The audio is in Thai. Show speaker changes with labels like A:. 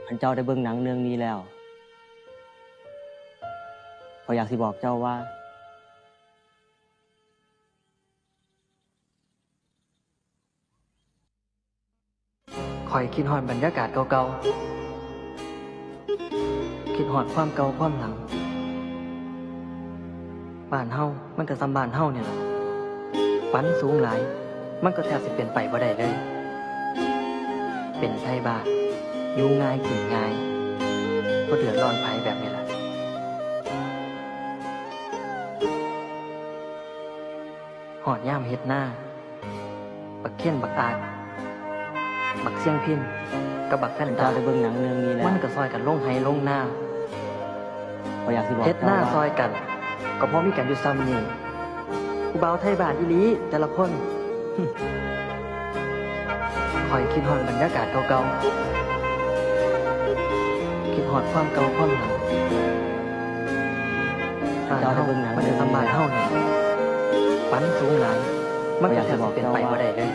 A: อันเจ้าได้เบิ่งหนังเรื่องนี้แล้วขอยอยากสิบอกเจ้าว่า
B: คอยคิดฮอดบรรยากาศเก่าๆ คิดฮอดความเก่าความหลัง บ้านเฮามันก็ซ้ำบ้านเฮาเนี่ยแหละฝันสูงหลาย มันก็แทบสิเป็นไปบ่ได้เลย เป็นไทบ้านอยู่ง่ายกินง่ายบ่เดือดร้อนไผแบบนี้แหละหอดย่ามเฮ็ดหน้า บักเขี้ยนบักอาดบักเสี่ยงพินกับบักแฟน
A: อัน
B: ตา
A: เจ้าได้เบิ่งหนังเรื่องนี้แล้ว
B: มันก็ซอยกันลงไห้ลงหน้า
A: ขอยอยากสิบอก
B: เฮ็ดหน้า
A: เจ้าว่า
B: ซอยกัน ก็เพราะมีกันอยู่ซ้ำนี่ผู้บ่าวไทยบ้านอีหลีแต่ละคน คอยคิดฮอดบรรยากาศเก่าๆ คิดฮอดความเก่าความหลังบ้าน
A: เจ้าได้
B: เฮา
A: เบิ่งหนัง
B: มันจะซ้ำบ้านเฮาเนี่ยฝันสูงหลาย มันก็แทบสิเป็นไปบ่ได้เลย